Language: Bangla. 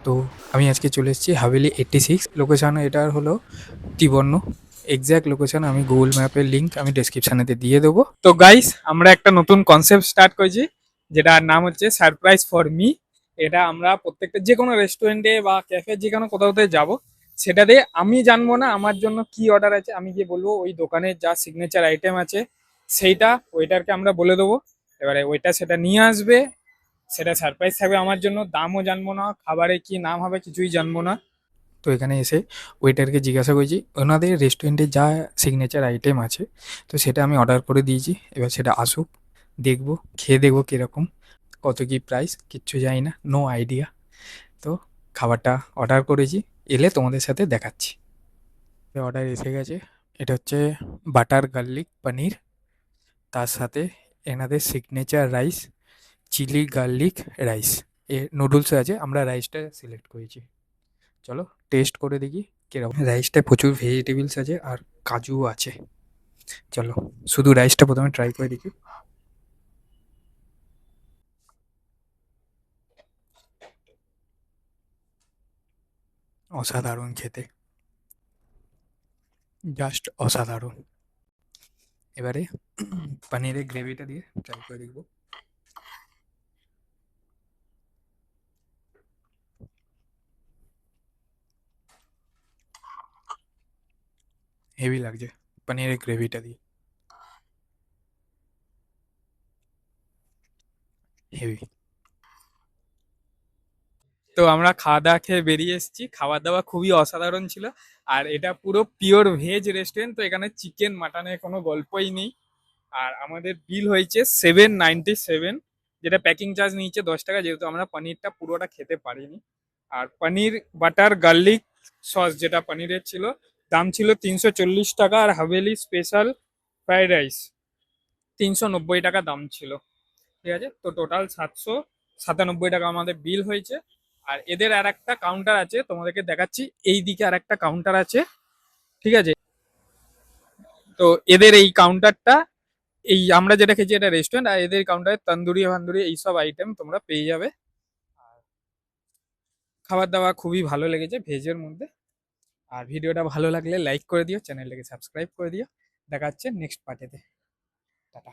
তো আমি আজকে চলে এসেছি হাভেলি 86। লোকেশান এটার হলো ত্রিবর্ণ। এক্স্যাক্ট লোকেশান আমি গুগল ম্যাপের লিঙ্ক আমি ডেসক্রিপশানেতে দিয়ে দেবো। তো গাইস, আমরা একটা নতুন কনসেপ্ট স্টার্ট করেছি, যেটার নাম হচ্ছে সারপ্রাইজ ফর মি। এটা আমরা প্রত্যেকটা যে কোনো রেস্টুরেন্টে বা ক্যাফে যে কোনো কোথাওতে যাব, সেটাতে আমি জানবো না আমার জন্য কি অর্ডার আছে, আমি গিয়ে বলবো ওই দোকানের যা সিগনেচার আইটেম আছে সেইটা ওয়েটারকে আমরা বলে দেবো। এবারে ওইটা সেটা নিয়ে আসবে, সেটা সারপ্রাইজ থাকবে আমার জন্য, দামও জানবো না, খাবারে কি নাম হবে কিছুই জানবো না। তো এখানে এসে ওয়েটারকে জিজ্ঞাসা করেছি ওনাদের রেস্টুরেন্টে যা সিগনেচার আইটেম আছে, তো সেটা আমি অর্ডার করে দিয়েছি। এবার সেটা আসুক, দেখবো, খেয়ে দেখবো কীরকম, কত কী প্রাইস কিচ্ছু জানি না, নো আইডিয়া। তো খাবারটা অর্ডার করেছি, এলে তোমাদের সাথে দেখাচ্ছি। অর্ডার এসে গেছে। এটা হচ্ছে বাটার গার্লিক পনির, তার সাথে এনাদের signature rice, chilli garlic rice. এ নুডলস আছে, আমরা রাইসটা সিলেক্ট করেছি। চলো টেস্ট করে দেখি কিরকম। রাইসটায় প্রচুর ভেজিটেবলস আছে আর কাজু আছে। চলো শুধু রাইসটা প্রথমে ট্রাই করে দেখি। অসাধারণ খেতে, জাস্ট অসাধারণ। এবারে পনিরের গ্রেভিটা দিয়ে ট্রাই করে দেখবো। হেভি লাগছে পনিরের গ্রেভিটা দিয়ে, হেভি। তো আমরা খাওয়া দাওয়া খেয়ে বেরিয়ে এসেছি, খাওয়া দাওয়া খুবই অসাধারণ ছিল। আর এটা পুরো পিওর ভেজ রেস্টুরেন্ট, তো এখানে চিকেন মাটনের কোনো গল্পই নেই। আর আমাদের বিল হয়েছে 797, যেটা প্যাকিং চার্জ নিয়েছে 10 টাকা, যেহেতু আমরা পনিরটা পুরোটা খেতে পারিনি। আর পনির বাটার গার্লিক সস যেটা পনিরের ছিল, দাম ছিল 340 টাকা। আর হাভেলি স্পেশাল ফ্রাইড রাইস 390 টাকা দাম ছিল। ঠিক আছে, তো টোটাল 797 টাকা আমাদের বিল হয়েছে। আর এদের আর একটা কাউন্টার আছে, তোমাদেরকে দেখাচ্ছি। এই দিকে আর একটা কাউন্টার আছে, ঠিক আছে। তো এদের এই কাউন্টারটা, এই আমরা যেটা খেয়েছি এটা রেস্টুরেন্ট, আর এদের কাউন্টারে তন্দুরি ফান্দুরি এইসব আইটেম তোমরা পেয়ে যাবে। খাবার দাবার খুবই ভালো লেগেছে ভেজের মধ্যে। আর ভিডিওটা ভালো লাগলে লাইক করে দিও, চ্যানেলটাকে সাবস্ক্রাইব করে দিও। দেখা হচ্ছে নেক্সট পার্টেতে। টাটা।